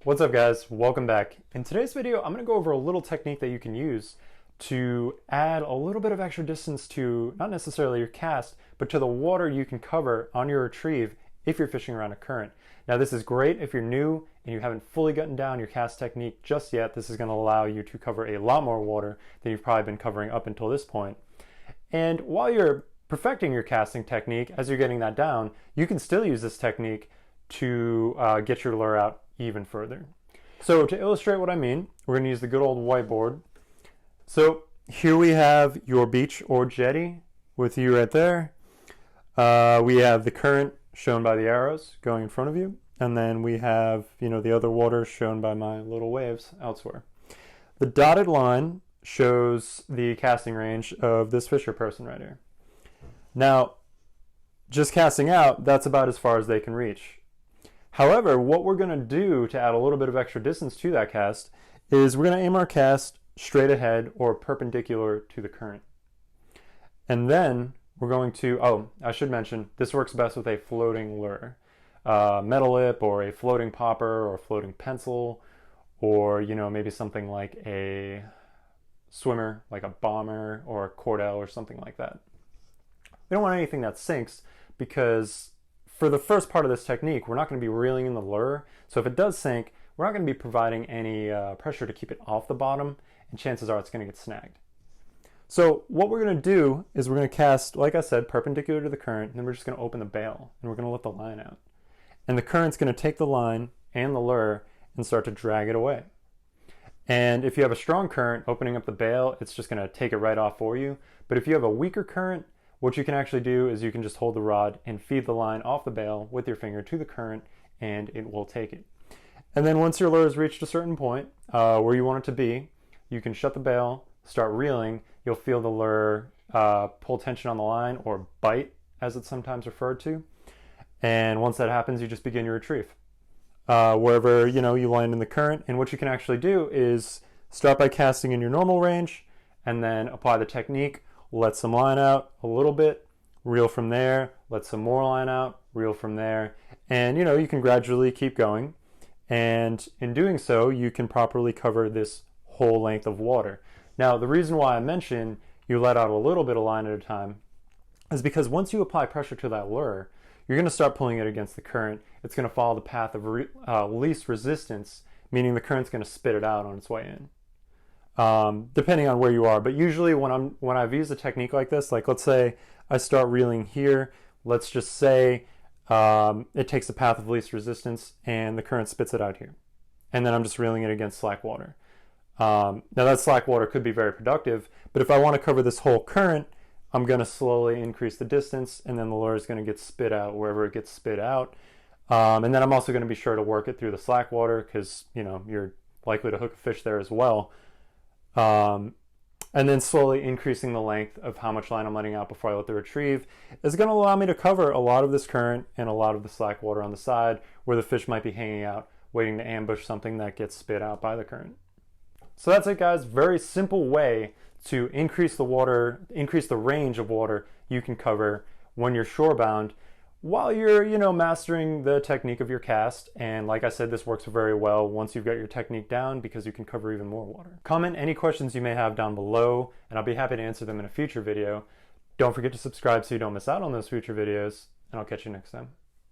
What's up guys, welcome back. In today's video, I'm gonna go over a little technique that you can use to add a little bit of extra distance to not necessarily your cast, but to the water you can cover on your retrieve if you're fishing around a current. Now this is great if you're new and you haven't fully gotten down your cast technique just yet. This is gonna allow you to cover a lot more water than you've probably been covering up until this point. And while you're perfecting your casting technique, as you're getting that down, you can still use this technique to get your lure out even further. So to illustrate what I mean, we're going to use the good old whiteboard. So here we have your beach or jetty with you right there. We have the current shown by the arrows going in front of you, and then we have, the other water shown by my little waves elsewhere. The dotted line shows the casting range of this fisher person right here. Now, just casting out, that's about as far as they can reach. However, what we're going to do to add a little bit of extra distance to that cast is we're going to aim our cast straight ahead or perpendicular to the current. And then we're going to, I should mention, this works best with a floating lure. Metal lip or a floating popper or a floating pencil, or maybe something like a swimmer, like a bomber or a cordell or something like that. We don't want anything that sinks, because for the first part of this technique, we're not going to be reeling in the lure. So if it does sink, we're not going to be providing any pressure to keep it off the bottom, and chances are it's going to get snagged. So what we're going to do is we're going to cast, like I said, perpendicular to the current, and then we're just going to open the bail, and we're going to let the line out. And the current's going to take the line and the lure and start to drag it away. And if you have a strong current opening up the bail, it's just going to take it right off for you. But if you have a weaker current, what you can actually do is you can just hold the rod and feed the line off the bail with your finger to the current, and it will take it. And then once your lure has reached a certain point where you want it to be, you can shut the bail, start reeling. You'll feel the lure pull tension on the line, or bite as it's sometimes referred to. And once that happens, you just begin your retrieve. Wherever you land in the current. And what you can actually do is start by casting in your normal range and then apply the technique. Let some line out a little bit, reel from there, let some more line out, reel from there, and you can gradually keep going. And in doing so, you can properly cover this whole length of water. Now, the reason why I mention you let out a little bit of line at a time is because once you apply pressure to that lure, you're going to start pulling it against the current. It's going to follow the path of least resistance, meaning the current's going to spit it out on its way in. Depending on where you are, but usually when I've used a technique like this, like let's say I start reeling here, let's just say it takes the path of least resistance and the current spits it out here, and then I'm just reeling it against slack water. Now that slack water could be very productive, but if I want to cover this whole current, I'm going to slowly increase the distance, and then the lure is going to get spit out wherever it gets spit out. And then I'm also going to be sure to work it through the slack water, because you're likely to hook a fish there as well. And then slowly increasing the length of how much line I'm letting out before I let the retrieve is going to allow me to cover a lot of this current and a lot of the slack water on the side where the fish might be hanging out, waiting to ambush something that gets spit out by the current. So that's it, guys. Very simple way to increase the range of water you can cover when you're shorebound, while you're, mastering the technique of your cast. And like I said, this works very well once you've got your technique down, because you can cover even more water. Comment any questions you may have down below, and I'll be happy to answer them in a future video. Don't forget to subscribe so you don't miss out on those future videos, and I'll catch you next time.